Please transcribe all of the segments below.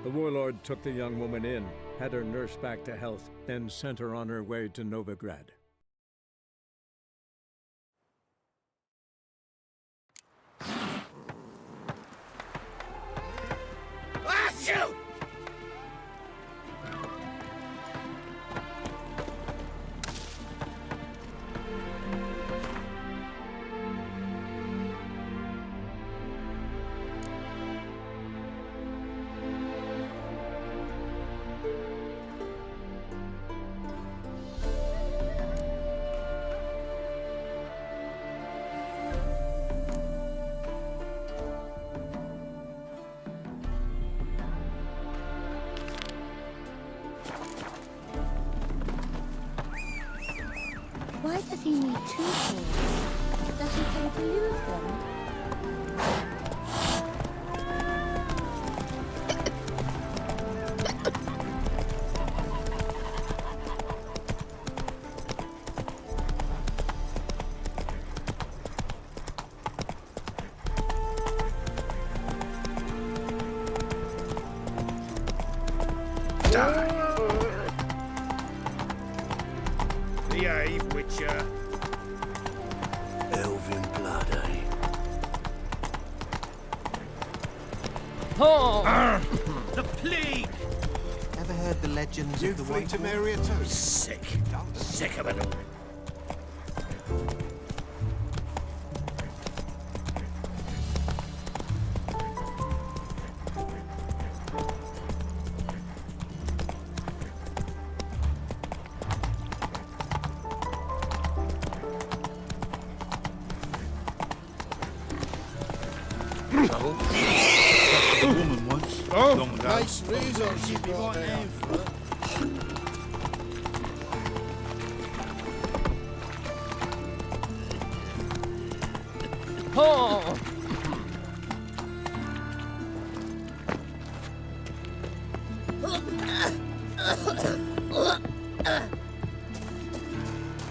The warlord took the young woman in, had her nursed back to health, then sent her on her way to Novigrad. Ah, shoot! Why does he need two swords? Does he tend to lose them? Behave, Witcher. Elven blood, eh? The plague! Ever heard the legends You of the free White to Wolf? marry a toast? Sick. Sick of it all. Trouble? Trusted a woman once. Long ago. Nice razors you brought in.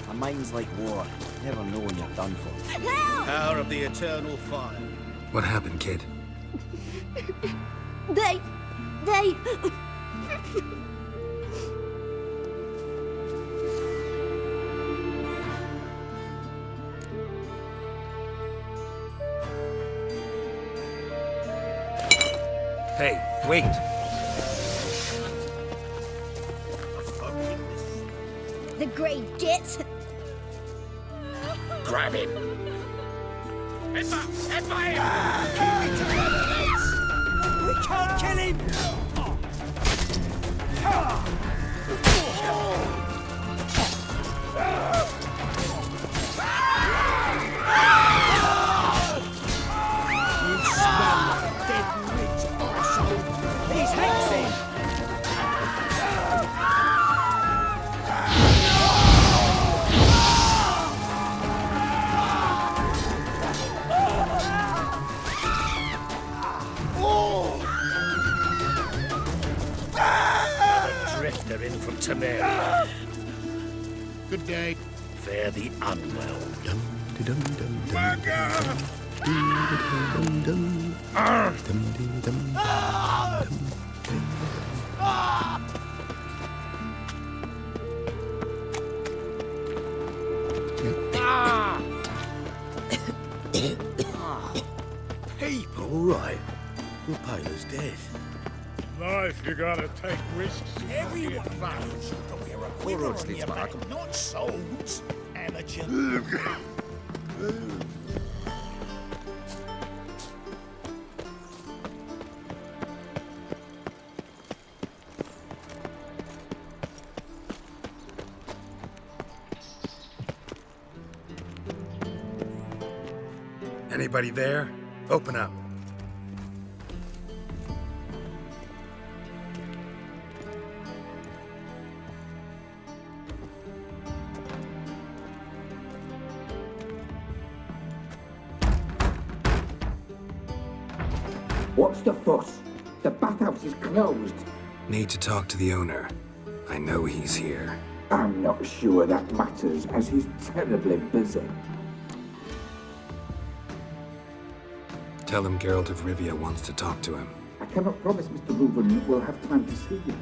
My mind's like water. Never know when you're done for. Power of the eternal fire. What happened, kid? They... Hey, wait! The great git. Grab him. Headbutt him! We can't kill him! You smell like dead rich arsehole. He's hexing! Drifter in from Temeria. Good day. Fare the unwell. People, all right. Lepila's dead. Life, you gotta take risks. Everyone knows that we're a quiver on your back, not souls. Amateur. Anybody there? Open up. What's the fuss? The bathhouse is closed. Need to talk to the owner. I know he's here. I'm not sure that matters, as he's terribly busy. Tell him Geralt of Rivia wants to talk to him. I cannot promise Mr. Reuven will have time to see you.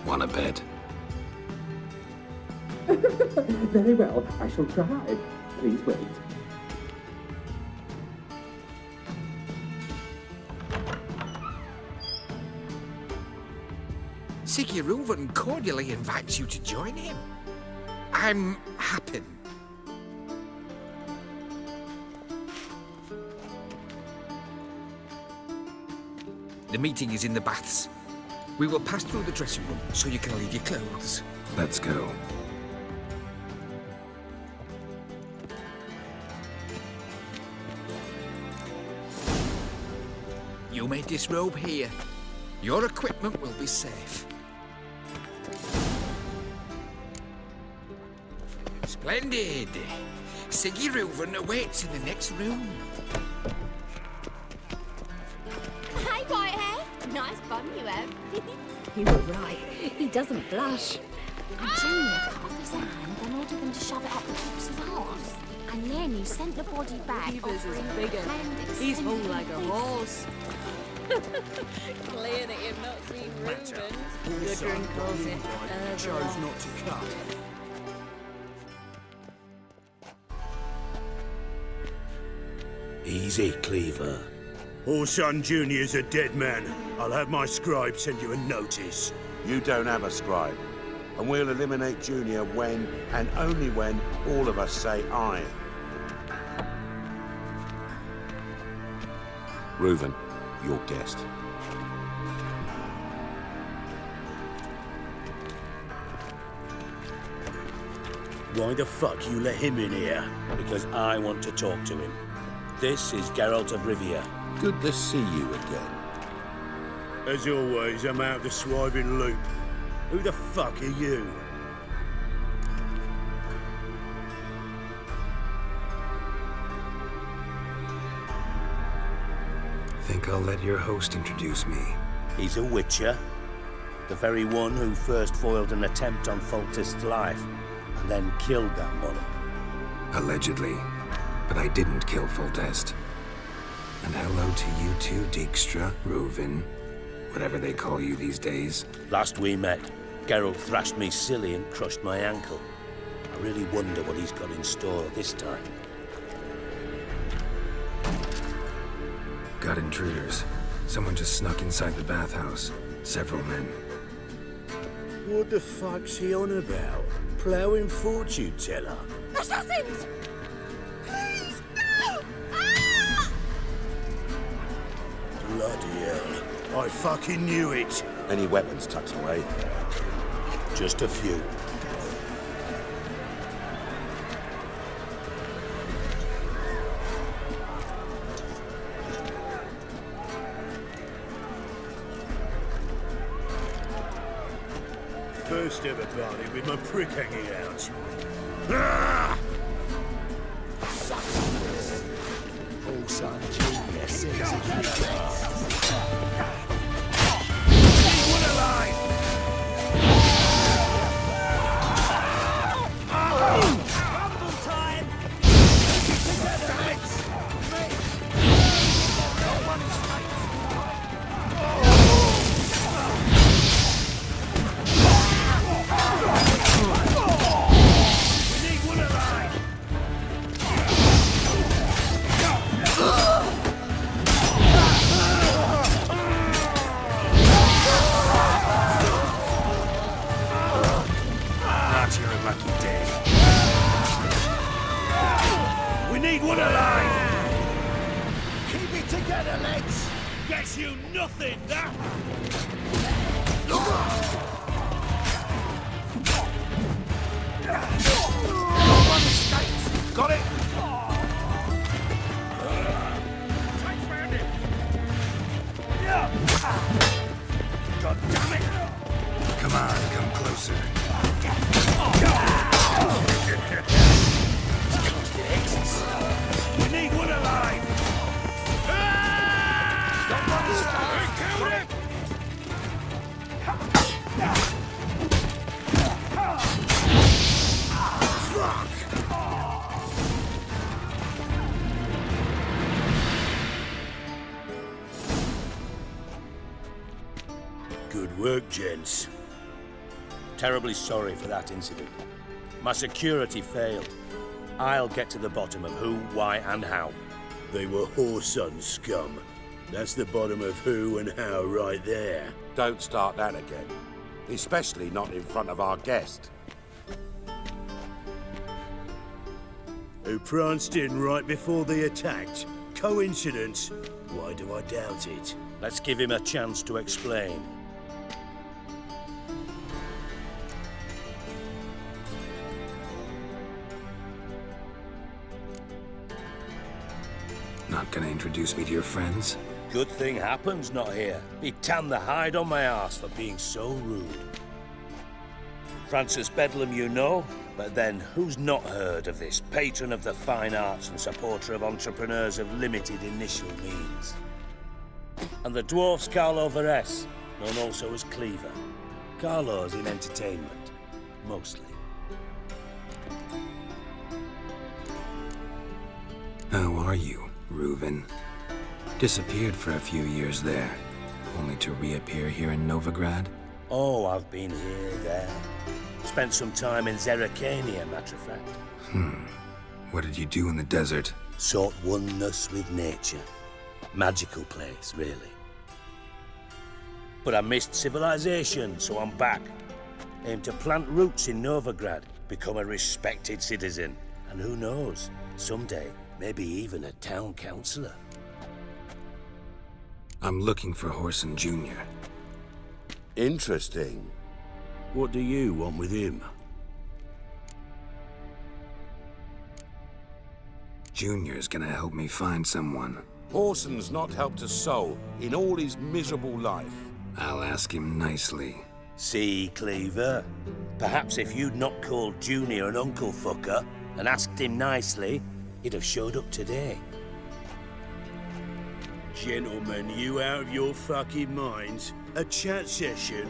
Wanna bet? Very well, I shall try. Please wait. Siggy Reuven cordially invites you to join him. I'm happy. The meeting is in the baths. We will pass through the dressing room so you can leave your clothes. Let's go. You may disrobe here. Your equipment will be safe. Splendid! Siggy Reuven awaits in the next room. Hey, Whitehead. Nice bum you have. You were right. He doesn't blush. And Junior cut off his hand and ordered them to shove it up the corpse's arse. And then he sent the body back. Beaver's is offering bigger. hand He's hung extended like a kiss. horse. Clear that you've not seen Reuven's. Good and calls it. Chose not to cut. Easy, Cleaver. Orson Jr.'s a dead man. I'll have my scribe send you a notice. You don't have a scribe. And we'll eliminate Junior when, and only when, all of us say aye. Reuven, your guest. Why the fuck you let him in here? Because I want to talk to him. This is Geralt of Rivia. Good to see you again. As always, I'm out the swiving loop. Who the fuck are you? Think I'll let your host introduce me. He's a witcher. The very one who first foiled an attempt on Foltest's life, and then killed that monarch. Allegedly. But I didn't kill Foltest. And hello to you too, Dijkstra, Reuven, whatever they call you these days. Last we met, Geralt thrashed me silly and crushed my ankle. I really wonder what he's got in store this time. Got intruders. Someone just snuck inside the bathhouse. Several men. What the fuck's he on about? Ploughing fortune teller? Assassins! Please, no! Ah! Bloody hell. I fucking knew it. Any weapons tucked away? Just a few. First ever party with my prick hanging out. Ah! Orson Jr. says it's One alive! Keep it together, lads! Gets you nothing, that! One escapes! Got it? God damn it! Come on, come closer. We need one alive! Good work, gents. Terribly sorry for that incident. My security failed. I'll get to the bottom of who, why, and how. They were whoreson scum. That's the bottom of who and how right there. Don't start that again. Especially not in front of our guest. Who pranced in right before they attacked. Coincidence? Why do I doubt it? Let's give him a chance to explain. Not gonna introduce me to your friends? Good thing happens not here. He tanned the hide on my arse for being so rude. Francis Bedlam you know, but then who's not heard of this patron of the fine arts and supporter of entrepreneurs of limited initial means? And the dwarf's Carlo Veres, known also as Cleaver. Carlo's in entertainment, mostly. How are you, Reuven? Disappeared for a few years there, only to reappear here in Novigrad? Oh, I've been here, there. Spent some time in Zerrikania, matter of fact. What did you do in the desert? Sought oneness with nature. Magical place, really. But I missed civilization, so I'm back. Aim to plant roots in Novigrad, become a respected citizen. And who knows, someday, maybe even a town councillor. I'm looking for Whoreson Jr. Interesting. What do you want with him? Junior's gonna help me find someone. Whoreson's not helped a soul in all his miserable life. I'll ask him nicely. See, Cleaver? Perhaps if you'd not called Junior an uncle fucker and asked him nicely, he'd have showed up today. Gentlemen, you out of your fucking minds? A chat session?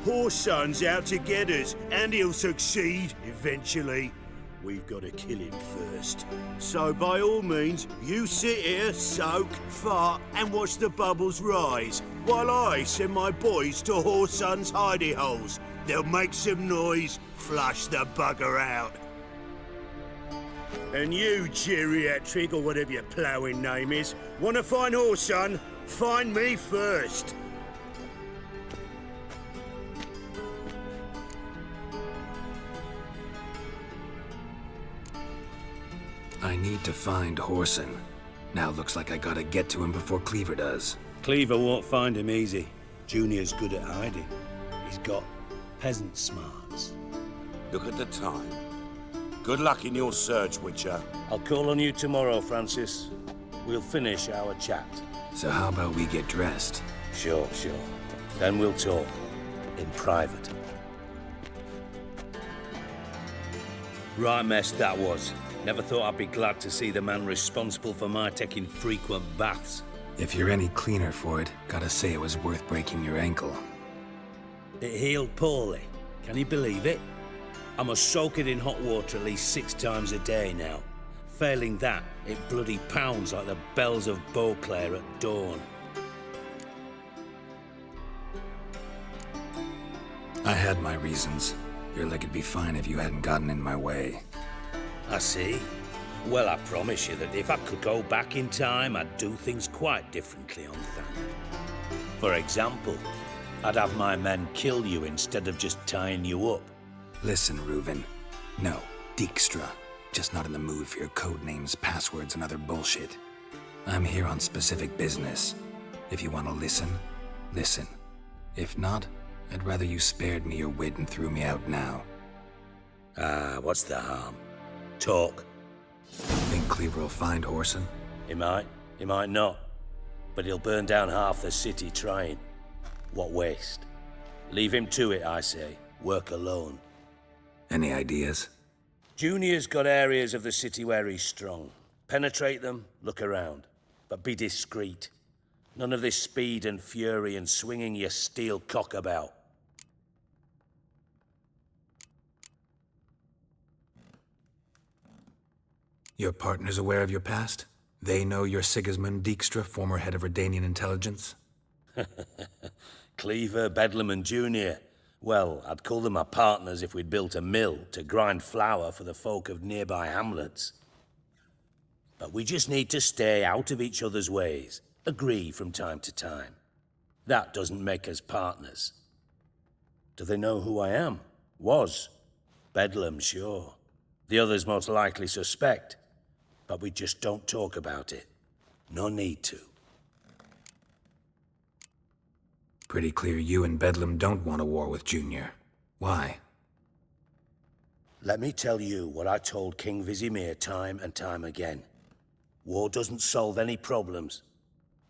Whoreson's out to get us, and he'll succeed, eventually. We've got to kill him first. So by all means, you sit here, soak, fart, and watch the bubbles rise, while I send my boys to Whoreson's hidey holes. They'll make some noise, flush the bugger out. And you, geriatric, or whatever your ploughing name is, want to find Whoreson? Find me first. I need to find Whoreson. Now looks like I gotta get to him before Cleaver does. Cleaver won't find him easy. Junior's good at hiding. He's got peasant smarts. Look at the time. Good luck in your search, Witcher. I'll call on you tomorrow, Francis. We'll finish our chat. So how about we get dressed? Sure. Then we'll talk. In private. Right mess that was. Never thought I'd be glad to see the man responsible for my taking frequent baths. If you're any cleaner for it, gotta say it was worth breaking your ankle. It healed poorly. Can you believe it? I must soak it in hot water at least 6 times a day now. Failing that, it bloody pounds like the bells of Beauclair at dawn. I had my reasons. Your leg'd be fine if you hadn't gotten in my way. I see. Well, I promise you that if I could go back in time, I'd do things quite differently on Thanet. For example, I'd have my men kill you instead of just tying you up. Listen, Reuven. No, Dijkstra. Just not in the mood for your code names, passwords, and other bullshit. I'm here on specific business. If you want to listen, listen. If not, I'd rather you spared me your wit and threw me out now. What's the harm? Talk. Think Cleaver will find Whoreson? He might not. But he'll burn down half the city trying. What waste? Leave him to it, I say. Work alone. Any ideas? Junior's got areas of the city where he's strong. Penetrate them, look around. But be discreet. None of this speed and fury and swinging your steel cock about. Your partner's aware of your past? They know you're Sigismund Dijkstra, former head of Redanian intelligence? Cleaver, Bedlam and Junior. Well, I'd call them my partners if we'd built a mill to grind flour for the folk of nearby hamlets. But we just need to stay out of each other's ways, agree from time to time. That doesn't make us partners. Do they know who I am? Was. Bedlam, sure. The others most likely suspect. But we just don't talk about it. No need to. Pretty clear you and Bedlam don't want a war with Junior. Why? Let me tell you what I told King Vizimir time and time again. War doesn't solve any problems.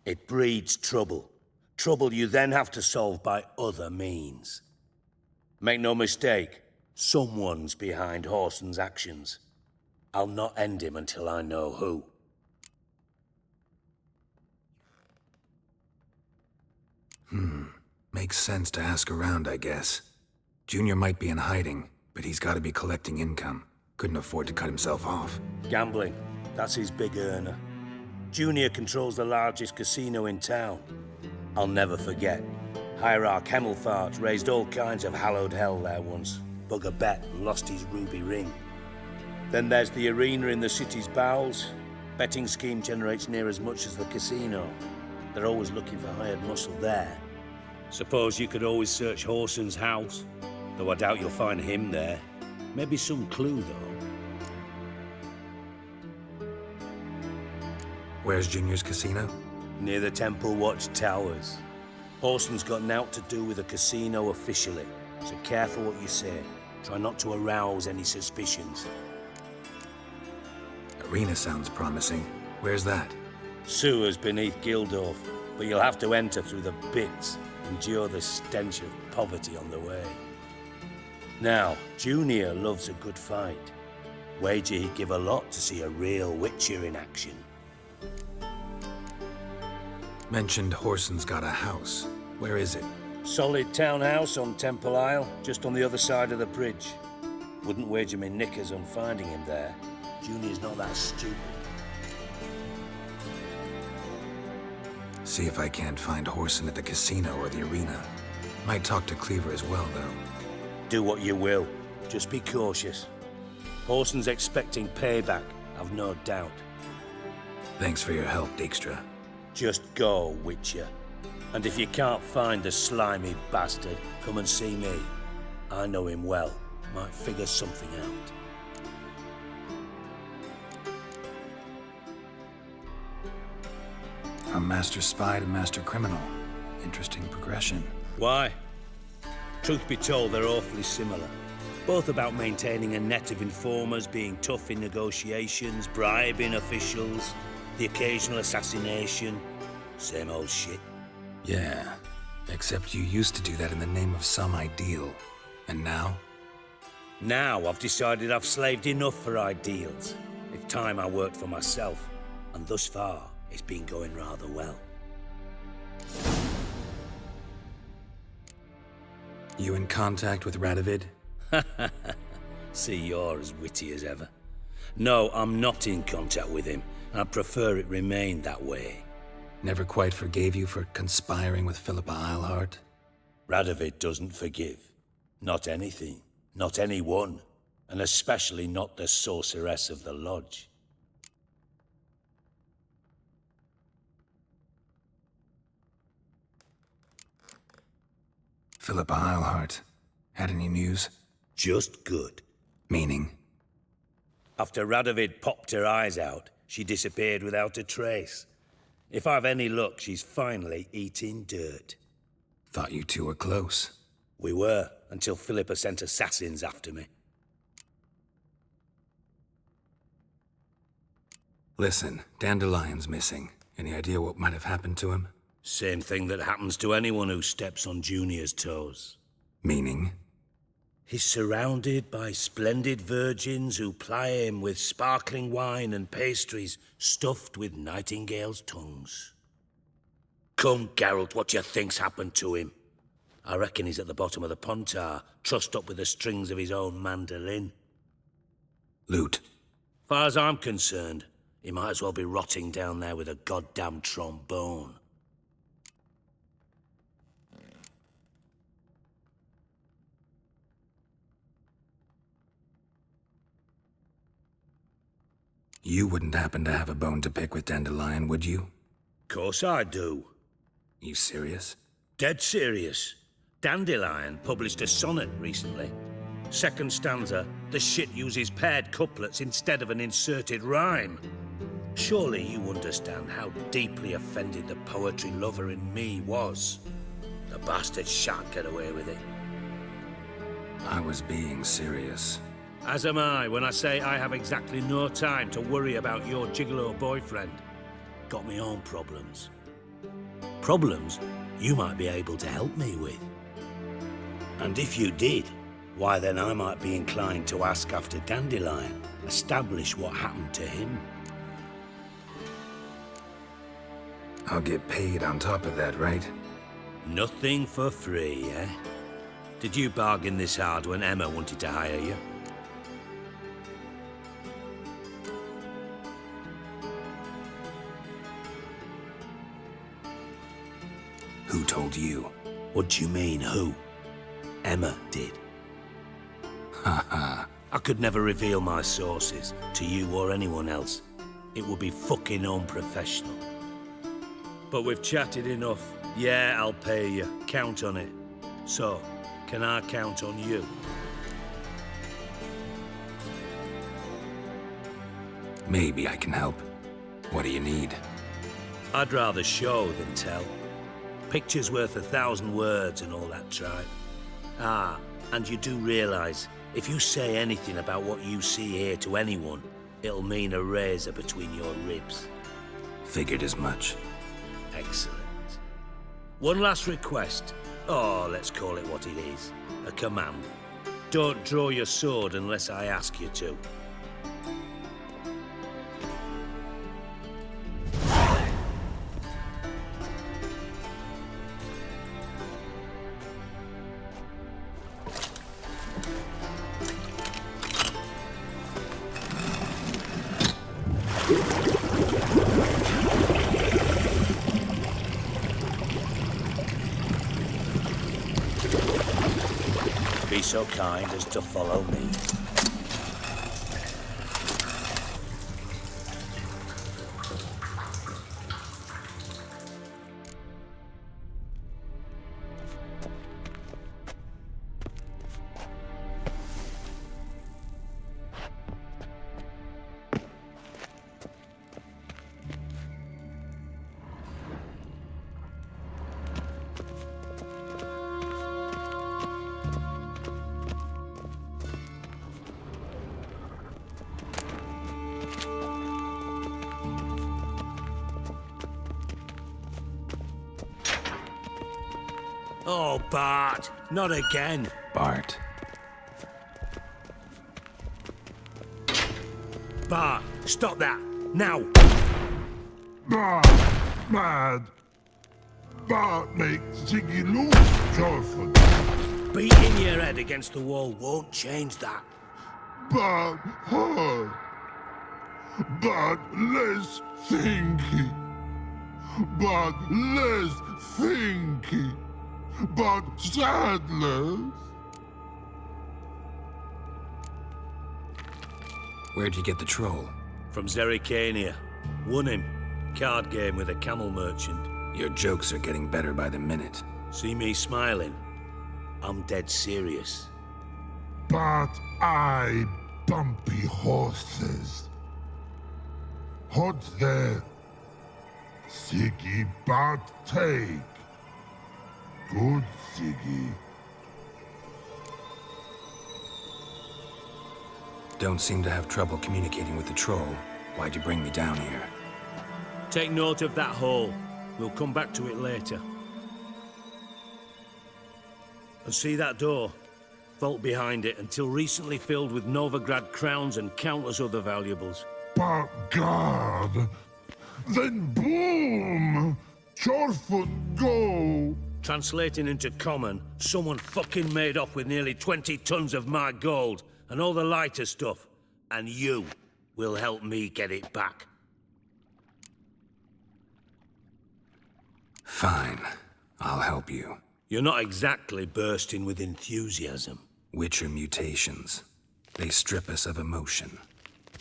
It breeds trouble. Trouble you then have to solve by other means. Make no mistake, someone's behind Whoreson's actions. I'll not end him until I know who. Makes sense to ask around, I guess. Junior might be in hiding, but he's got to be collecting income. Couldn't afford to cut himself off. Gambling, that's his big earner. Junior controls the largest casino in town. I'll never forget. Hierarch Hemmelfart raised all kinds of hallowed hell there once. Bugger bet and lost his ruby ring. Then there's the arena in the city's bowels. Betting scheme generates near as much as the casino. They're always looking for hired muscle there. Suppose you could always search Whoreson's house, though I doubt you'll find him there. Maybe some clue, though. Where's Junior's casino? Near the Temple Watch Towers. Whoreson's got naught to do with the casino officially, so careful what you say. Try not to arouse any suspicions. Arena sounds promising. Where's that? Sewers beneath Gildorf, but you'll have to enter through the bits, endure the stench of poverty on the way. Now, Junior loves a good fight. Wager he'd give a lot to see a real Witcher in action. Mentioned Whoreson's got a house. Where is it? Solid townhouse on Temple Isle, just on the other side of the bridge. Wouldn't wager me knickers on finding him there. Junior's not that stupid. See if I can't find Whoreson at the casino or the arena. Might talk to Cleaver as well, though. Do what you will. Just be cautious. Whoreson's expecting payback, I've no doubt. Thanks for your help, Dijkstra. Just go, Witcher. And if you can't find the slimy bastard, come and see me. I know him well. Might figure something out. From Master Spy to Master Criminal. Interesting progression. Why? Truth be told, they're awfully similar. Both about maintaining a net of informers, being tough in negotiations, bribing officials, the occasional assassination. Same old shit. Yeah, except you used to do that in the name of some ideal. And now? Now I've decided I've slaved enough for ideals. It's time I worked for myself. And thus far, it's been going rather well. You in contact with Radovid? See, you're as witty as ever. No, I'm not in contact with him. I prefer it remained that way. Never quite forgave you for conspiring with Philippa Eilhart? Radovid doesn't forgive. Not anything. Not anyone. And especially not the sorceress of the Lodge. Philippa Eilhart. Had any news? Just good. Meaning? After Radovid popped her eyes out, she disappeared without a trace. If I've any luck, she's finally eating dirt. Thought you two were close. We were, until Philippa sent assassins after me. Listen, Dandelion's missing. Any idea what might have happened to him? Same thing that happens to anyone who steps on Junior's toes. Meaning? He's surrounded by splendid virgins who ply him with sparkling wine and pastries stuffed with nightingales' tongues. Come, Geralt, what do you think's happened to him? I reckon he's at the bottom of the Pontar, trussed up with the strings of his own mandolin. Loot. Far as I'm concerned, he might as well be rotting down there with a goddamn trombone. You wouldn't happen to have a bone to pick with Dandelion, would you? Course I do. You serious? Dead serious. Dandelion published a sonnet recently. Second stanza, the shit uses paired couplets instead of an inserted rhyme. Surely you understand how deeply offended the poetry lover in me was. The bastard shan't get away with it. I was being serious. As am I when I say I have exactly no time to worry about your gigolo boyfriend. Got me own problems. Problems you might be able to help me with. And if you did, why then I might be inclined to ask after Dandelion, establish what happened to him. I'll get paid on top of that, right? Nothing for free, eh? Did you bargain this hard when Emma wanted to hire you? Who told you? What do you mean, who? Emma did. Haha. I could never reveal my sources to you or anyone else. It would be fucking unprofessional. But we've chatted enough. Yeah, I'll pay you. Count on it. So, can I count on you? Maybe I can help. What do you need? I'd rather show than tell. Picture's worth 1,000 words and all that tripe. Ah, and you do realise, if you say anything about what you see here to anyone, it'll mean a razor between your ribs. Figured as much. Excellent. One last request. Oh, let's call it what it is. A command. Don't draw your sword unless I ask you to. Be so kind as to follow me. Oh, Bart, not again. Bart. Bart, stop that, now. Bart, mad. Bart makes Ziggy lose, Joyful. Beating your head against the wall won't change that. Bart hard. Bart less thinky. Bart less thinky. But sadness. Where'd you get the troll? From Zerrikania. Won him. Card game with a camel merchant. Your jokes are getting better by the minute. See me smiling? I'm dead serious. But I bumpy horses. Hot there. Siggy but take. Good, Siggy. Don't seem to have trouble communicating with the troll. Why'd you bring me down here? Take note of that hole. We'll come back to it later. And see that door? Vault behind it, until recently filled with Novigrad crowns and countless other valuables. But God! Then boom! Chorfoot go! Translating into common, someone fucking made off with nearly 20 tons of my gold and all the lighter stuff. And you will help me get it back. Fine. I'll help you. You're not exactly bursting with enthusiasm. Witcher mutations. They strip us of emotion.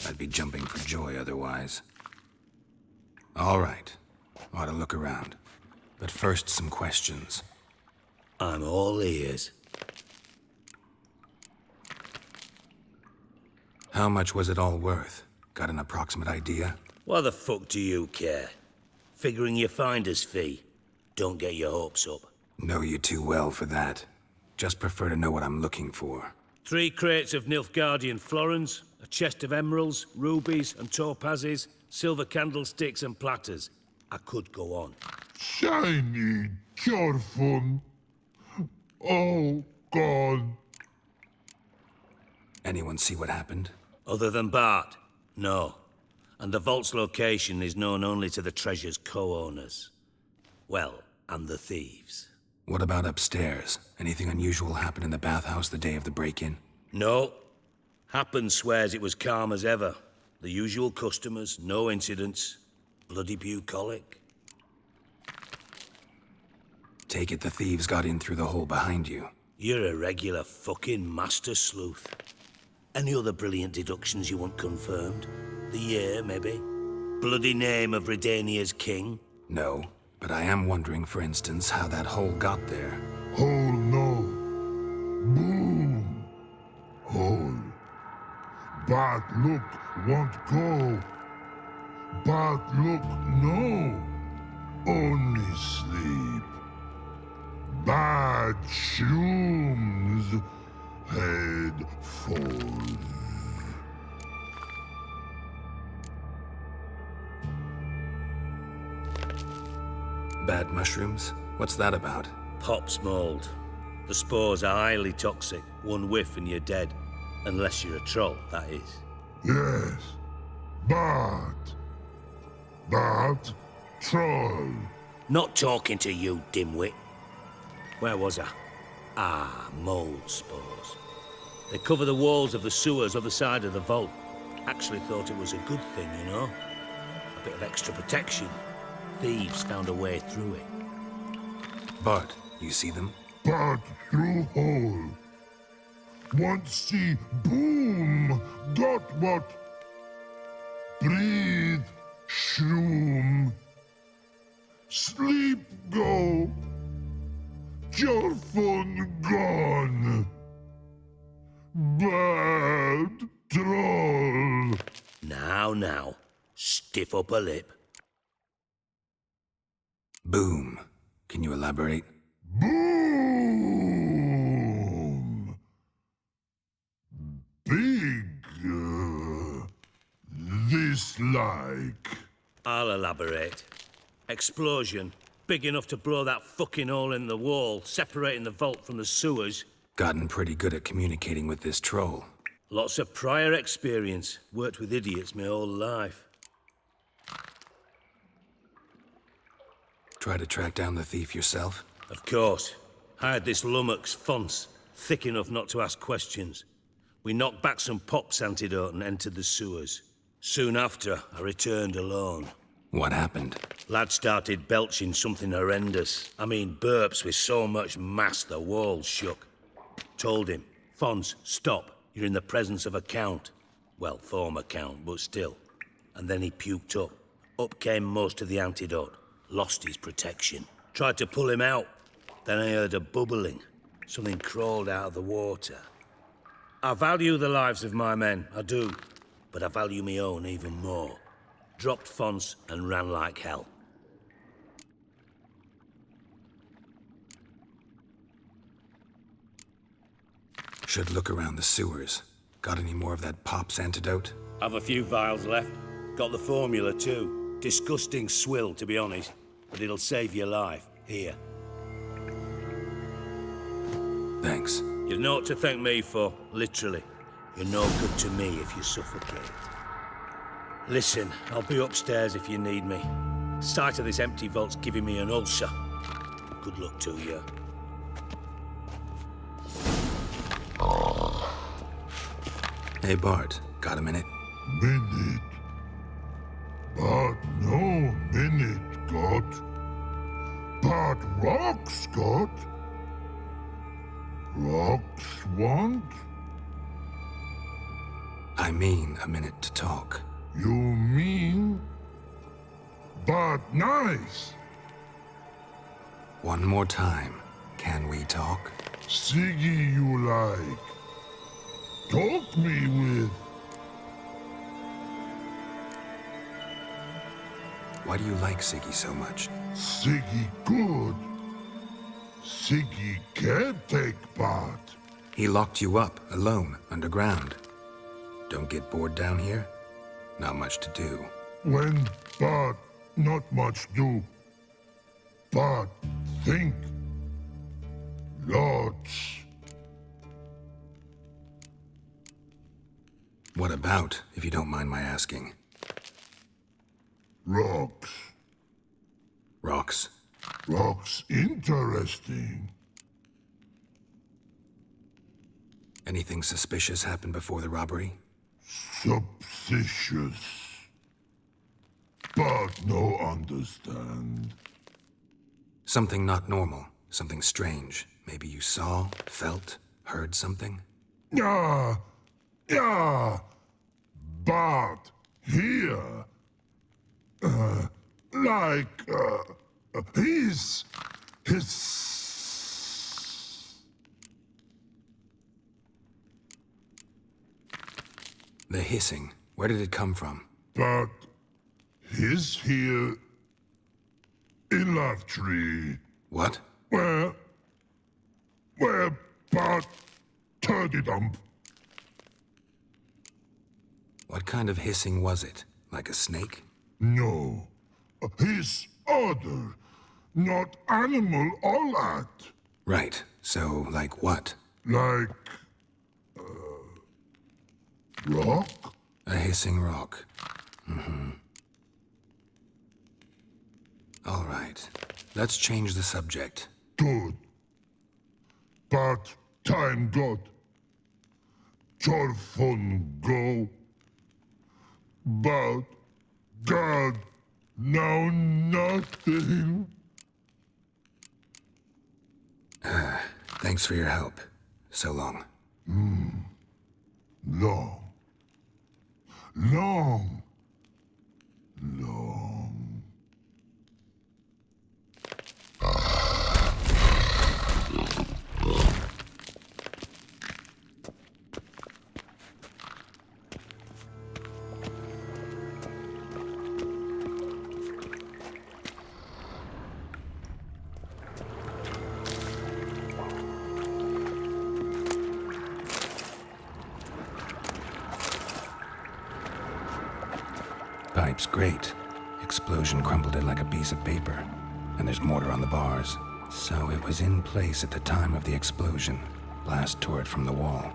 I'd be jumping for joy otherwise. All right. Ought to look around. But first, some questions. I'm all ears. How much was it all worth? Got an approximate idea? Why the fuck do you care? Figuring your finder's fee. Don't get your hopes up. Know you too well for that. Just prefer to know what I'm looking for. 3 crates of Nilfgaardian florins, a chest of emeralds, rubies and topazes, silver candlesticks and platters. I could go on. Shiny, cheerful. Oh, God. Anyone see what happened? Other than Bart? No. And the vault's location is known only to the treasure's co-owners. Well, and the thieves. What about upstairs? Anything unusual happen in the bathhouse the day of the break-in? No. Happen swears it was calm as ever. The usual customers, no incidents. Bloody bucolic. Take it the thieves got in through the hole behind you. You're a regular fucking master sleuth. Any other brilliant deductions you want confirmed? The year, maybe? Bloody name of Redania's king? No, but I am wondering, for instance, how that hole got there. Hole no. Boom. Hole. But look, won't go. But look, no. Only sleep. Bad shrooms. Head falls. Bad mushrooms? What's that about? Pop's mold. The spores are highly toxic. One whiff and you're dead. Unless you're a troll, that is. Yes. But troll. Not talking to you, dimwit. Where was I? Ah, mold spores. They cover the walls of the sewers other side of the vault. Actually thought it was a good thing, you know? A bit of extra protection. Thieves found a way through it. Bart, you see them? But through hole. Once see boom. Got what? Breathe. Shroom. Sleep go. Your phone gone. Bad troll. Now. Stiff up a lip. Boom. Can you elaborate? Boom. Big. This like. I'll elaborate. Explosion. Big enough to blow that fucking hole in the wall, separating the vault from the sewers. Gotten pretty good at communicating with this troll. Lots of prior experience. Worked with idiots my whole life. Try to track down the thief yourself? Of course. Hired this lummox, Fons, thick enough not to ask questions. We knocked back some Pop's antidote and entered the sewers. Soon after, I returned alone. What happened? Lad started belching something horrendous. I mean, burps with so much mass the walls shook. Told him, Fons, stop. You're in the presence of a count. Well, former count, but still. And then he puked up. Up came most of the antidote. Lost his protection. Tried to pull him out. Then I heard a bubbling. Something crawled out of the water. I value the lives of my men, I do. But I value my own even more. Dropped Fons and ran like hell. Should look around the sewers. Got any more of that Pop's antidote? Have a few vials left. Got the formula too. Disgusting swill, to be honest. But it'll save your life. Here. Thanks. You've naught to thank me for, literally. You're no good to me if you suffocate. Listen, I'll be upstairs if you need me. Sight of this empty vault's giving me an ulcer. Good luck to you. Hey Bart, got a minute? Minute. But no minute got. But rocks got. Rocks want? I I mean a minute to talk. You mean? But nice. One more time. Can we talk? Siggy you like. Talk me with. Why do you like Siggy so much? Siggy good. Siggy can't take part. He locked you up, alone, underground. Don't get bored down here? Not much to do. When but not much do. But think. Lots. What about, if you don't mind my asking? Rocks. Rocks? Rocks interesting. Anything suspicious happened before the robbery? Suspicious. But no understand. Something not normal, something strange. Maybe you saw, felt, heard something? Yeah. But here, his. The hissing, where did it come from? But his here in Love Tree. What? Where but turkey dump. What kind of hissing was it? Like a snake? No. His other, not animal all at. Right, so like what? Like, rock? A hissing rock. All right, let's change the subject. Good. But time got. Your phone go. But God, now nothing. Thanks for your help. So long. Long. Long. Long. Pipe's great. Explosion crumpled it like a piece of paper. And there's mortar on the bars. So it was in place at the time of the explosion. Blast tore it from the wall.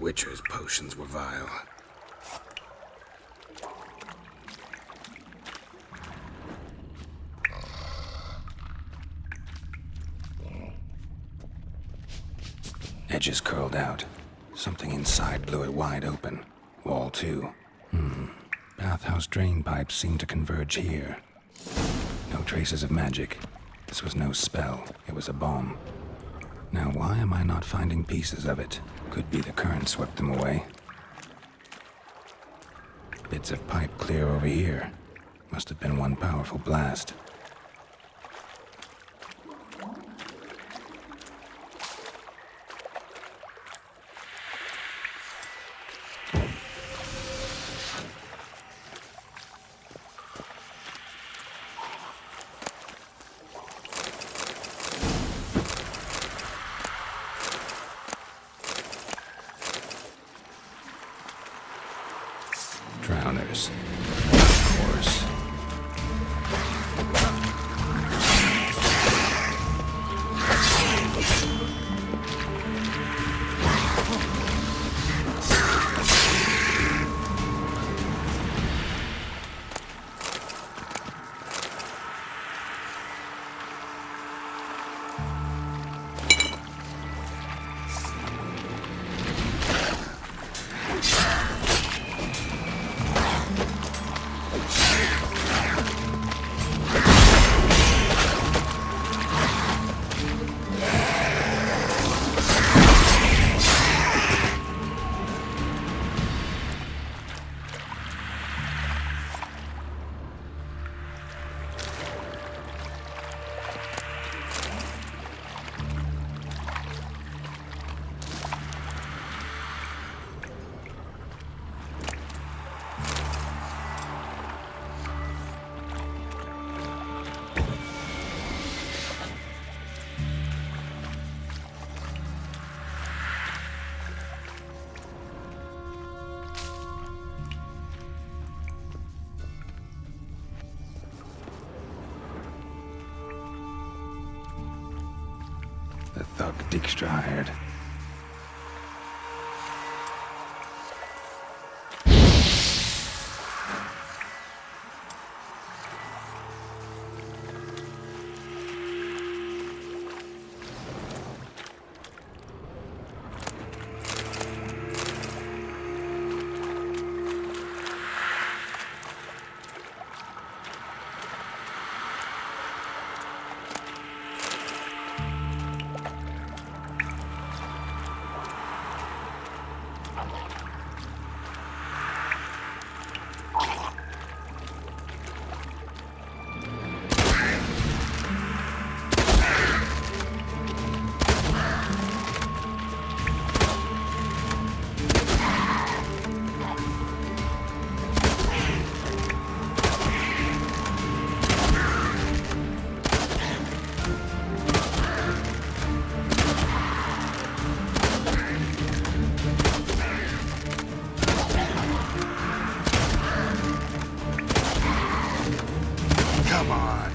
Witcher's potions were vile. Edges curled out. Something inside blew it wide open. Wall too. Bathhouse drain pipes seemed to converge here. No traces of magic. This was no spell. It was a bomb. Now why am I not finding pieces of it? Could be the current swept them away. Bits of pipe clear over here. Must have been one powerful blast. Drowners. Of course. The thug Dijkstra hired. Come on.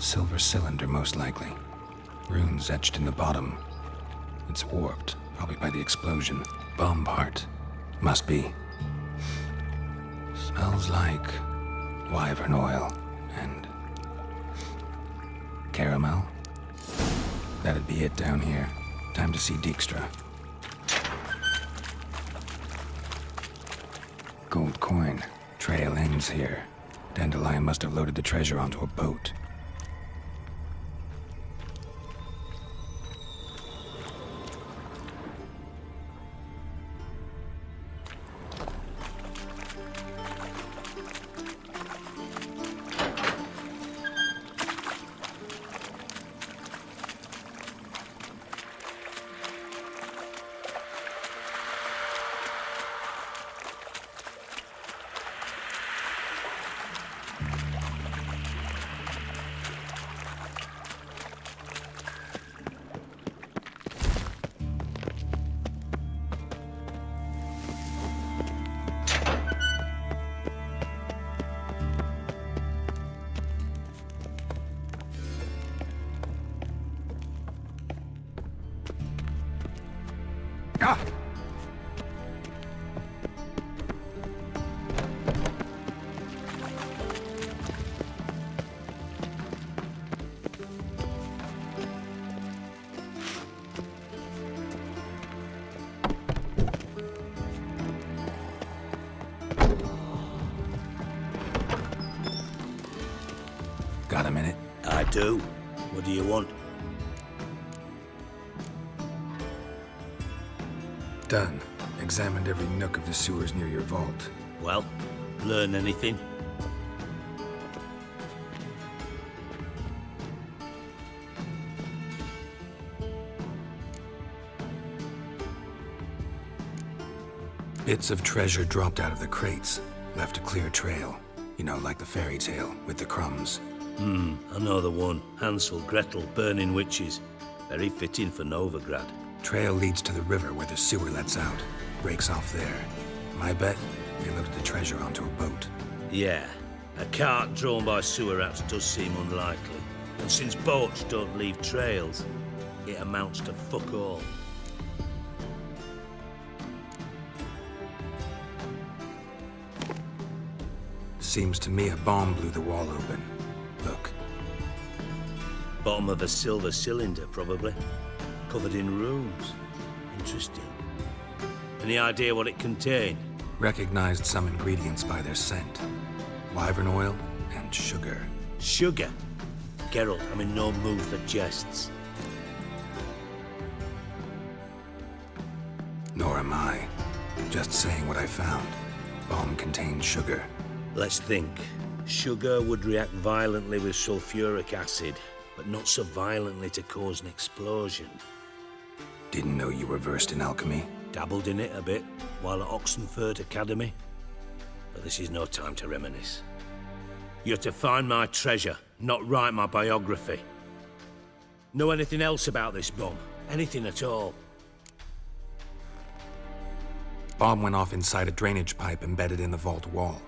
Silver cylinder, most likely. Runes etched in the bottom. It's warped, probably by the explosion. Bomb part. Must be. Smells like wyvern oil and caramel. That'd be it down here. Time to see Dijkstra. Gold coin. Trail ends here. Dandelion must have loaded the treasure onto a boat. Got a minute? I do. What do you want? Done. Examined every nook of the sewers near your vault. Well, learn anything? Bits of treasure dropped out of the crates. Left a clear trail. You know, like the fairy tale, with the crumbs. I know the one. Hansel, Gretel, burning witches. Very fitting for Novigrad. Trail leads to the river where the sewer lets out. Breaks off there. My bet, they loaded the treasure onto a boat. Yeah. A cart drawn by sewer rats does seem unlikely. And since boats don't leave trails, it amounts to fuck all. Seems to me a bomb blew the wall open. Look. Bottom of a silver cylinder, probably. Covered in runes. Interesting. Any idea what it contained? Recognized some ingredients by their scent. Wyvern oil and sugar. Sugar? Geralt, I'm in no mood for jests. Nor am I. Just saying what I found. Bomb contained sugar. Let's think. Sugar would react violently with sulfuric acid, but not so violently to cause an explosion. Didn't know you were versed in alchemy. Dabbled in it a bit while at Oxenford Academy. But this is no time to reminisce. You're to find my treasure, not write my biography. Know anything else about this bomb? Anything at all? Bomb went off inside a drainage pipe embedded in the vault wall.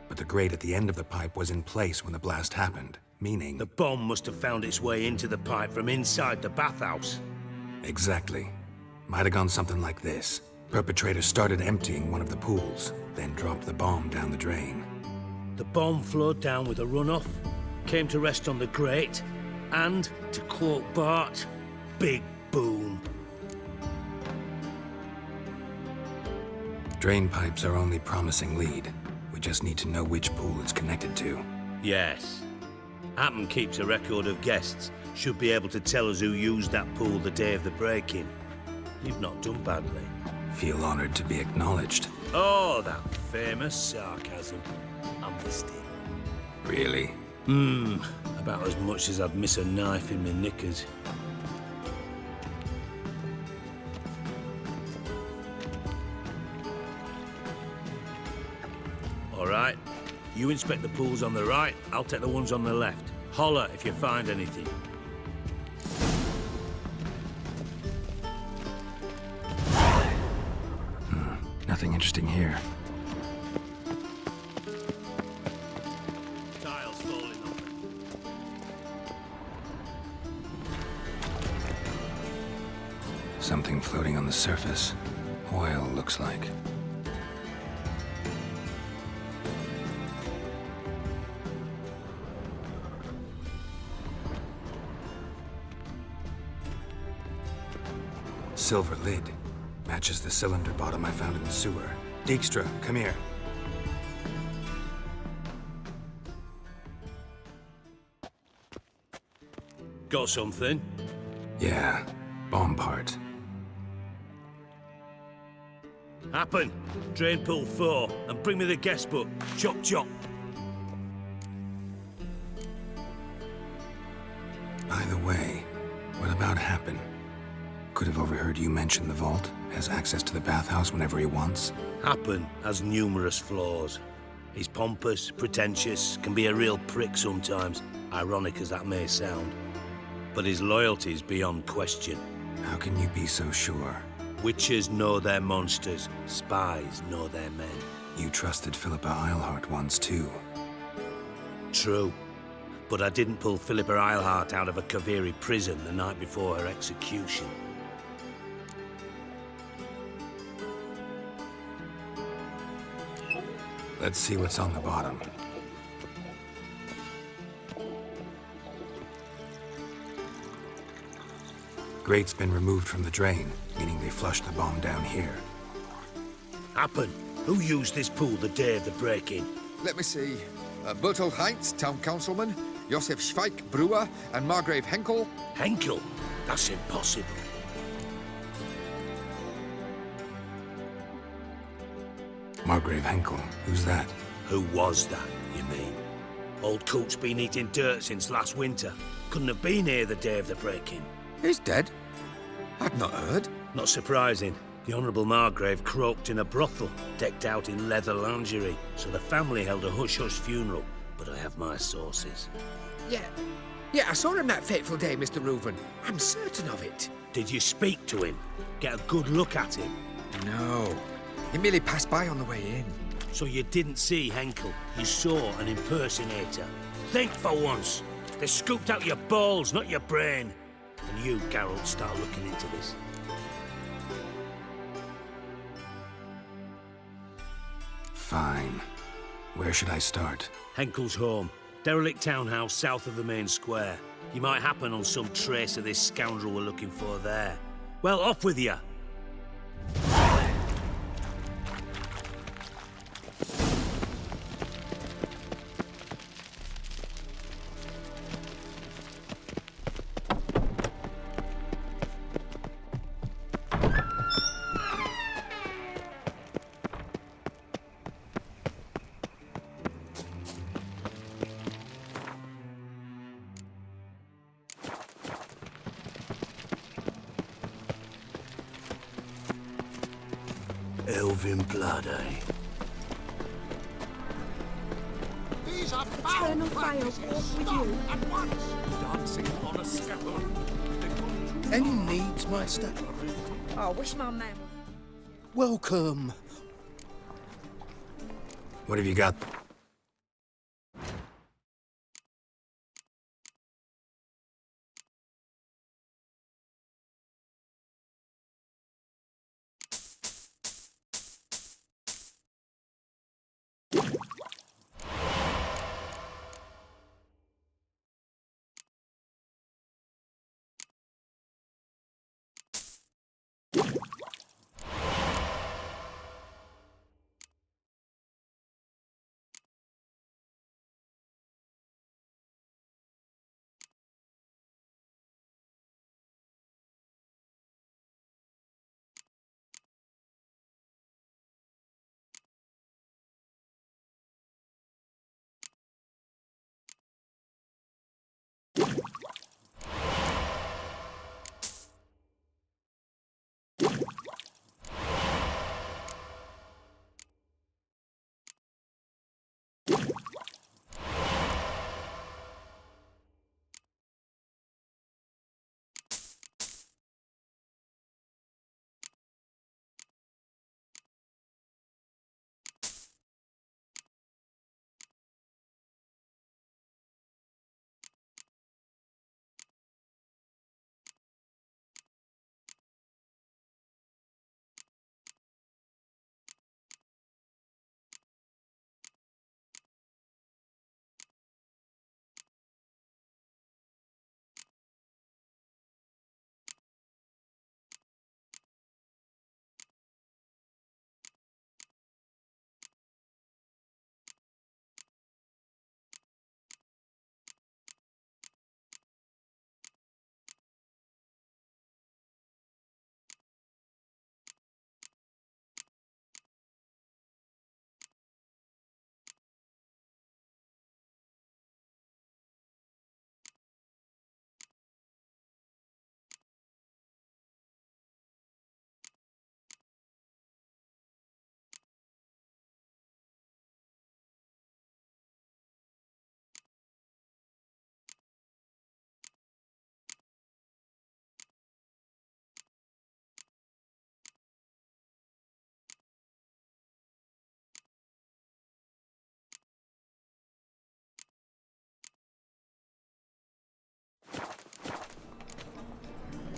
But the grate at the end of the pipe was in place when the blast happened, meaning... The bomb must have found its way into the pipe from inside the bathhouse. Exactly. Might have gone something like this. Perpetrator started emptying one of the pools, then dropped the bomb down the drain. The bomb flowed down with a runoff, came to rest on the grate, and, to quote Bart, big boom. Drain pipes are only promising lead. We just need to know which pool it's connected to. Yes. Hammond keeps a record of guests. Should be able to tell us who used that pool the day of the break-in. You've not done badly. Feel honored to be acknowledged. Oh, that famous sarcasm. Understand. Really? About as much as I'd miss a knife in my knickers. All right. You inspect the pools on the right, I'll take the ones on the left. Holler if you find anything. Nothing interesting here. Tiles falling off. Something floating on the surface. Oil, looks like. Silver lid. Matches the cylinder bottom I found in the sewer. Dijkstra, come here. Got something? Yeah, bomb part. Happen. Drain pool 4, and bring me the guest book. Chop chop. Either way, what about Happen? Could have overheard you mention the vault. Has access to the bathhouse whenever he wants. Happen has numerous flaws. He's pompous, pretentious, can be a real prick sometimes, ironic as that may sound. But his loyalty's beyond question. How can you be so sure? Witches know their monsters, spies know their men. You trusted Philippa Eilhart once too. True. But I didn't pull Philippa Eilhart out of a Kaviri prison the night before her execution. Let's see what's on the bottom. Grate's been removed from the drain, meaning they flushed the bomb down here. Happen. Who used this pool the day of the break-in? Let me see. Bertold Heinz, town councilman, Josef Schweik, brewer, and Margrave Henkel. Henkel? That's impossible. Margrave Henkel, who's that? Who was that, you mean? Old coot's been eating dirt since last winter. Couldn't have been here the day of the break-in. He's dead? I've not heard. Not surprising. The Honourable Margrave croaked in a brothel, decked out in leather lingerie, so the family held a hush-hush funeral. But I have my sources. Yeah, I saw him that fateful day, Mr. Reuven. I'm certain of it. Did you speak to him? Get a good look at him? No. He merely passed by on the way in. So you didn't see Henkel? You saw an impersonator? Think for once. They scooped out your balls, not your brain. And you, Geralt, start looking into this. Fine. Where should I start? Henkel's home. Derelict townhouse south of the main square. You might happen on some trace of this scoundrel we're looking for there. Well, off with you! Elven blood, eh? These are Eternal fire walk with you. at once. Dancing on a scaffold. Any needs, Master? Oh, I wish my man Welcome. What have you got?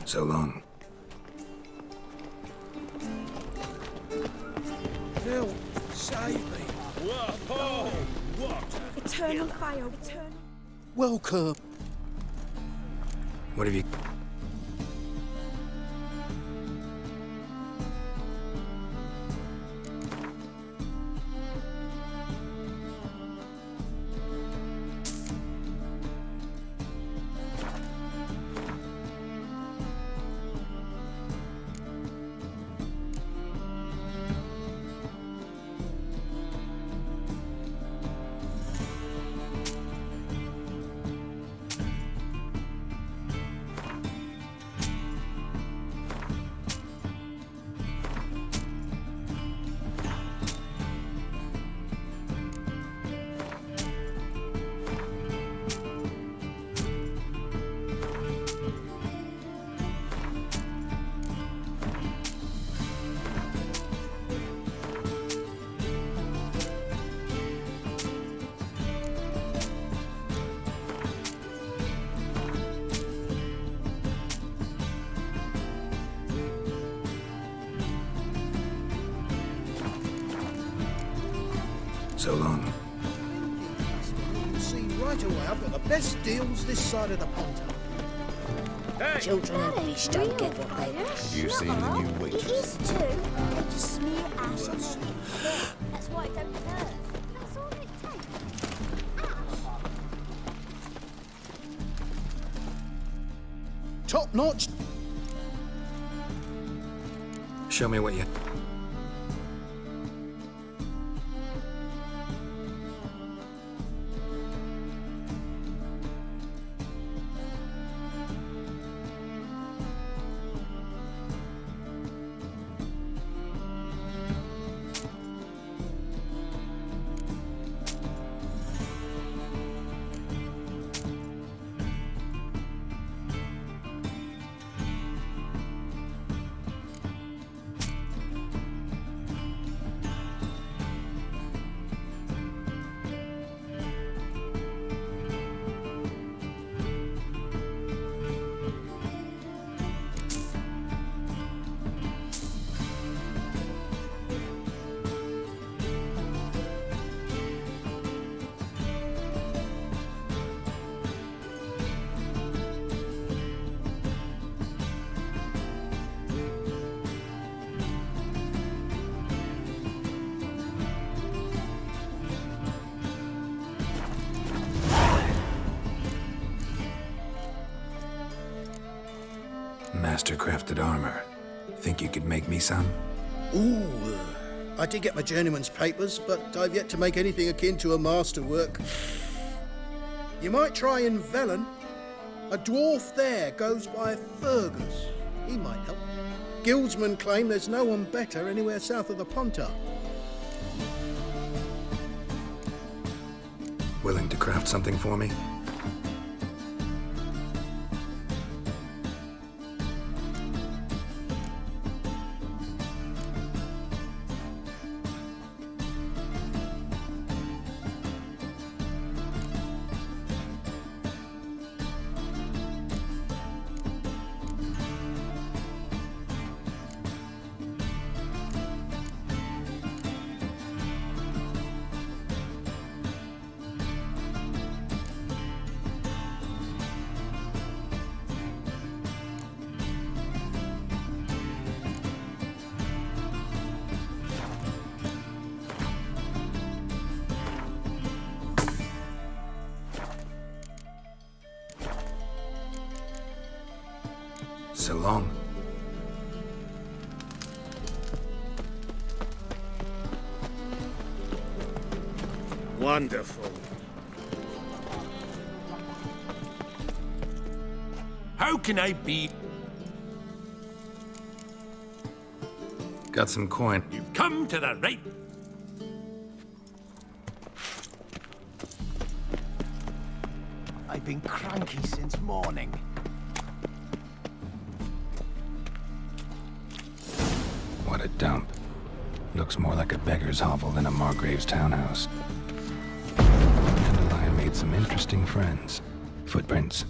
So long. Phil, save me. Whoa! What? Eternal fire, eternal. Welcome. What have you... So long. You'll see right away I've got the best deals this side of the pond. Children and fish don't get what they want. Have you seen the new It waitress? is too. They just smear ash on their feet. That's why it don't hurt. That's all it takes. Ash. Top notch. Show me what you... Master-crafted armor. Think you could make me some? Ooh, I did get my journeyman's papers, but I've yet to make anything akin to a masterwork. You might try in Velen. A dwarf there goes by Fergus. He might help. Guildsmen claim there's no one better anywhere south of the Pontar. Willing to craft something for me? So long. Wonderful. How can I be? Got some coin. You've come to the right. I've been cranky since morning. What a dump. Looks more like a beggar's hovel than a Margrave's townhouse. Dandelion made some interesting friends. Footprints.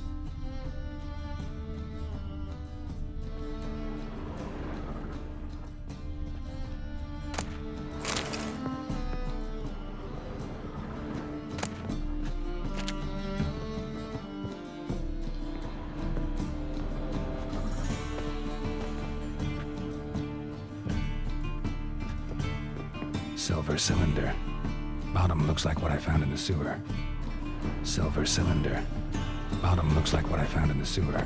Silver cylinder. Bottom looks like what I found in the sewer. Silver cylinder. Bottom looks like what I found in the sewer.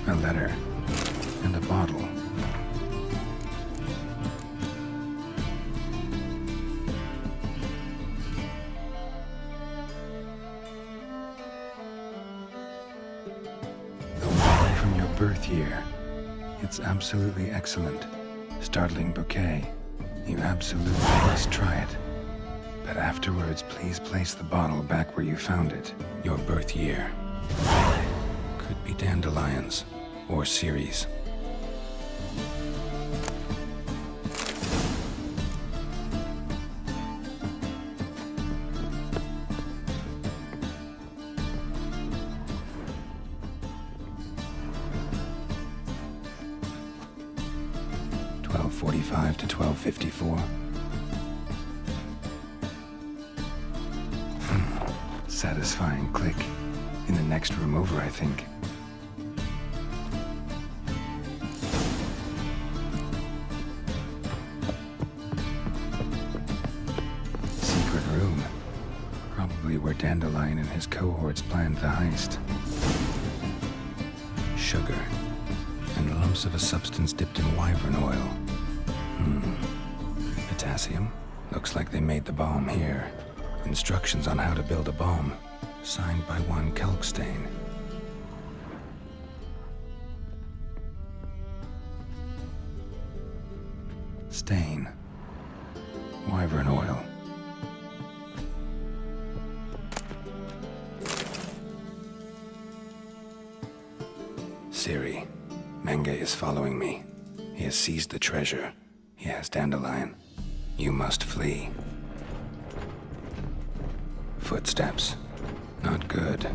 A letter and a bottle. A bottle from your birth year. It's absolutely excellent. Startling bouquet. You absolutely must try it. But afterwards, please place the bottle back where you found it. Your birth year. Could be dandelions. Or Ceres. $12:45 to $12:54. Satisfying click. In the next room over, I think. Where Dandelion and his cohorts planned the heist. Sugar, and lumps of a substance dipped in wyvern oil. Potassium? Looks like they made the bomb here. Instructions on how to build a bomb, signed by one Kelkstain. Stain. Wyvern oil. Siri, Menge is following me. He has seized the treasure. He has Dandelion. You must flee. Footsteps. Not good.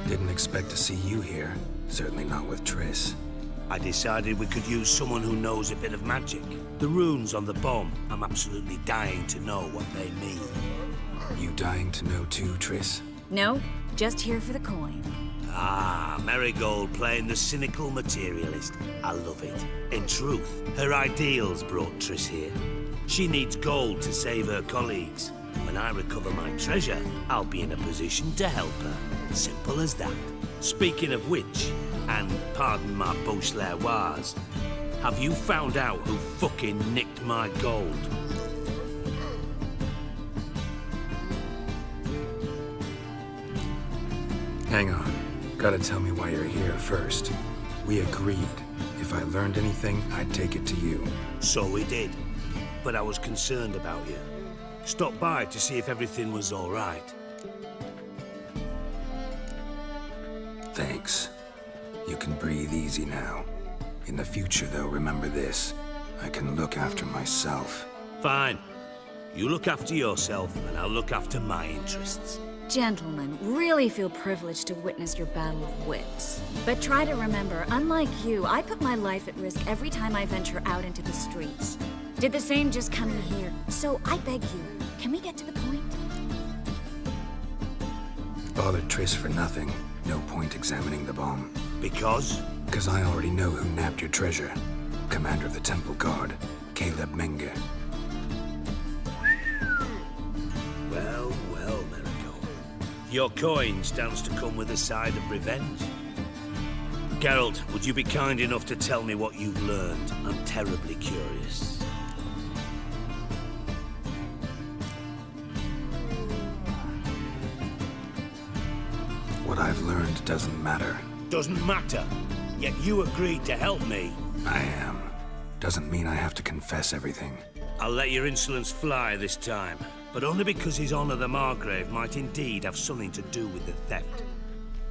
Didn't expect to see you here. Certainly not with Triss. I decided we could use someone who knows a bit of magic. The runes on the bomb, I'm absolutely dying to know what they mean. You dying to know too, Triss? No, just here for the coin. Ah, Marigold playing the cynical materialist. I love it. In truth, her ideals brought Triss here. She needs gold to save her colleagues. When I recover my treasure, I'll be in a position to help her. Simple as that. Speaking of which, and pardon my Beauclervoise, have you found out who fucking nicked my gold? Hang on. Gotta tell me why you're here first. We agreed. If I learned anything, I'd take it to you. So we did. But I was concerned about you. Stopped by to see if everything was all right. Thanks. You can breathe easy now. In the future, though, remember this. I can look after myself. Fine. You look after yourself, and I'll look after my interests. Gentlemen, really feel privileged to witness your battle of wits. But try to remember, unlike you, I put my life at risk every time I venture out into the streets. Did the same just coming here. So I beg you, can we get to the point? Bothered Triss for nothing. No point examining the bomb. Because? Because I already know who nabbed your treasure. Commander of the Temple Guard, Caleb Menge. Well, well, Marigold. Your coin stands to come with a side of revenge. Geralt, would you be kind enough to tell me what you've learned? I'm terribly curious. What I've learned doesn't matter. Doesn't matter? yet you agreed to help me. I am. Doesn't mean I have to confess everything. I'll let your insolence fly this time, but only because His Honor the Margrave might indeed have something to do with the theft.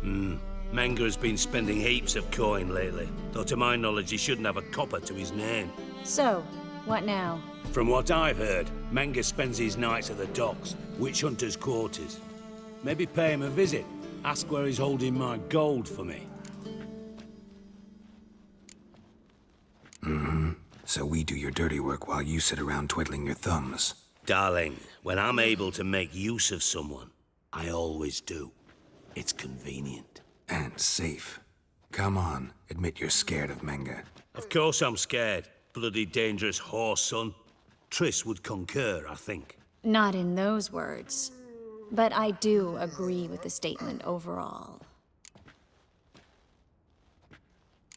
Menga has been spending heaps of coin lately, though to my knowledge he shouldn't have a copper to his name. So, what now? From what I've heard, Menga spends his nights at the docks, witch hunters' quarters. Maybe pay him a visit. Ask where he's holding my gold for me. So we do your dirty work while you sit around twiddling your thumbs. Darling, when I'm able to make use of someone, I always do. It's convenient. And safe. Come on, admit you're scared of Menga. Of course I'm scared. Bloody dangerous horse, son. Triss would concur, I think. Not in those words. But I do agree with the statement overall.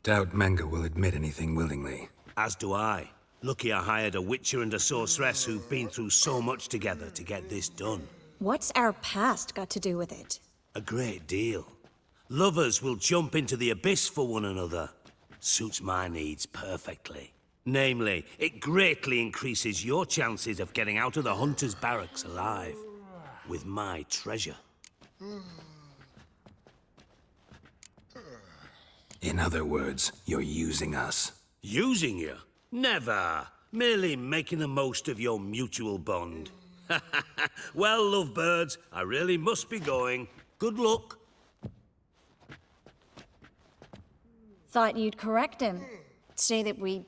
Doubt Menga will admit anything willingly. As do I. Lucky I hired a witcher and a sorceress who've been through so much together to get this done. What's our past got to do with it? A great deal. Lovers will jump into the abyss for one another. Suits my needs perfectly. Namely, it greatly increases your chances of getting out of the hunter's barracks alive. With my treasure. In other words, you're using us. Using you? Never. Merely making the most of your mutual bond. Well, lovebirds, I really must be going. Good luck. Thought you'd correct him. Say that we...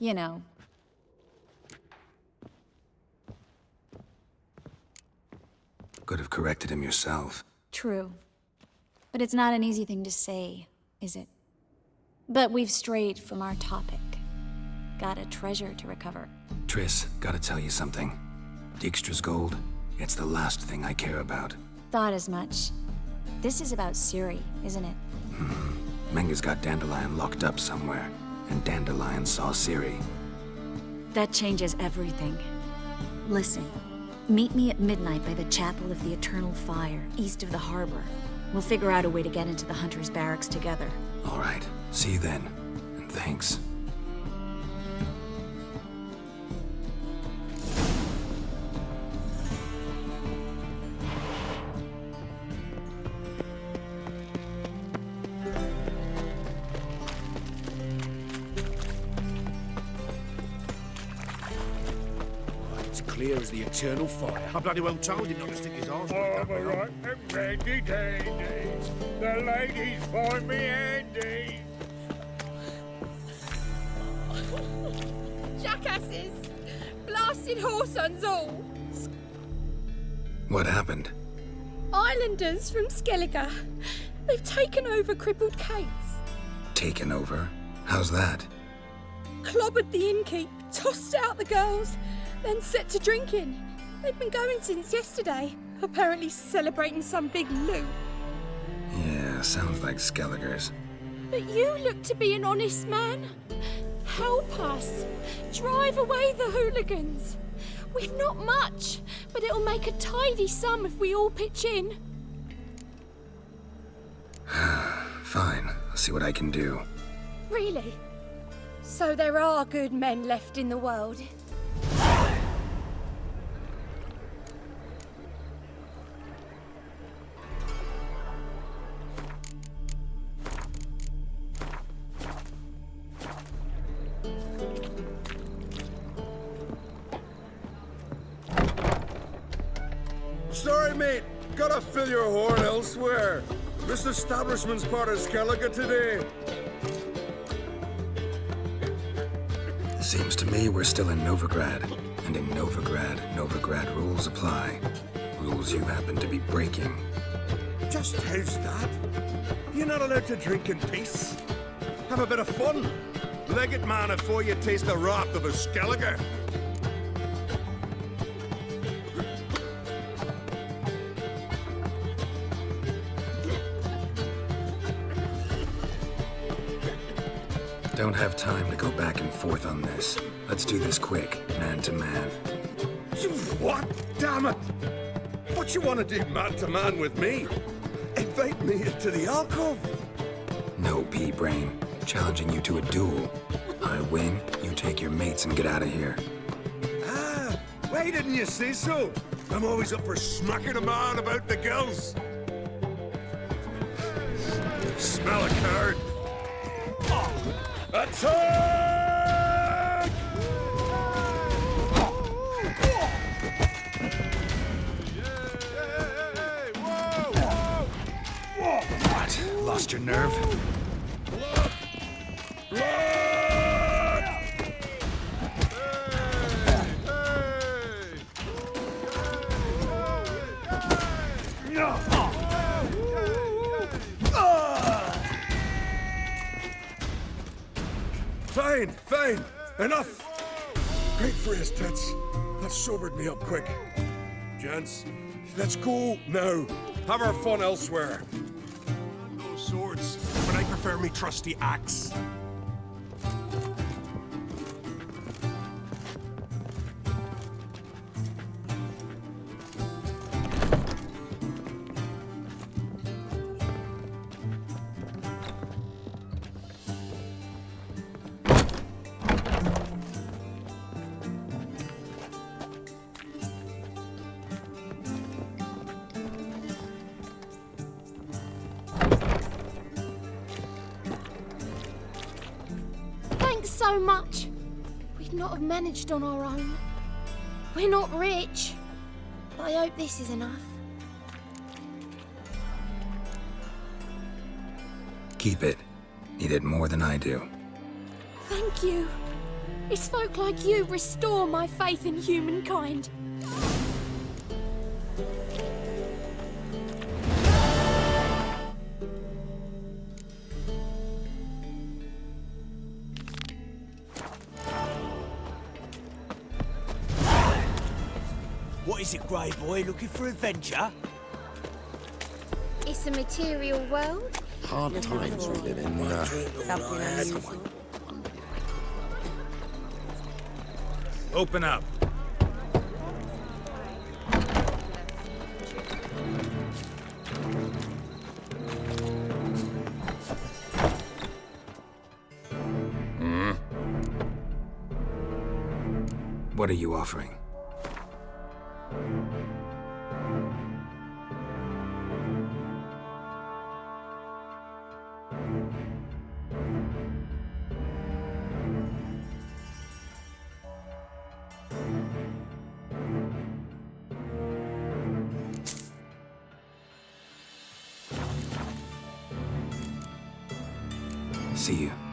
you know... Could have corrected him yourself. True. But it's not an easy thing to say, is it? But we've strayed from our topic. Got a treasure to recover. Triss, gotta tell you something. Dijkstra's gold, it's the last thing I care about. Thought as much. This is about Ciri, isn't it? Menga's got Dandelion locked up somewhere, and Dandelion saw Ciri. That changes everything. Listen, meet me at midnight by the Chapel of the Eternal Fire, east of the harbor. We'll figure out a way to get into the Hunter's Barracks together. All right, see you then, and thanks. Clear as the eternal fire. I bloody well told him not to stick his arse with that. I'm alright and ready, dandy. The ladies find me handy. Jackasses! Blasted whoresons all! What happened? Islanders from Skellige. They've taken over crippled Kate's. Taken over? How's that? Clobbered the innkeep, tossed out the girls, then set to drinking. They've been going since yesterday, apparently celebrating some big loot. Yeah, sounds like Skellige's. But you look to be an honest man. Help us. Drive away the hooligans. We've not much, but it'll make a tidy sum if we all pitch in. Fine, I'll see what I can do. Really? So there are good men left in the world. Sorry, mate. Gotta fill your horn elsewhere. This establishment's part of Skellige today. Seems to me we're still in Novigrad. And in Novigrad rules apply. Rules you happen to be breaking. Just how's that? You're not allowed to drink in peace. Have a bit of fun. Leg it, man, before you taste the wrath of a Skellige. Don't have time to go back and forth on this. Let's do this quick, man to man. What? Damn it! What you want to do man to man with me? Invite me into the alcove? No, pea-brain. Challenging you to a duel. I win, you take your mates and get out of here. Ah, why didn't you say so? I'm always up for smacking a man about the gills. Smell a card. Attack! What? Lost your nerve? Fine, fine. Enough. Great for his tits. That sobered me up quick. Gents, let's go now. Have our fun elsewhere. No swords, but I prefer me trusty axe. So much. We'd not have managed on our own. We're not rich, but I hope this is enough. Keep it. Need it more than I do. Thank you. It's folk like you restore my faith in humankind. What is it, Grey Boy? Looking for adventure? It's a material world. Hard times we live in. Something unusual. Open up. What are you offering? See you.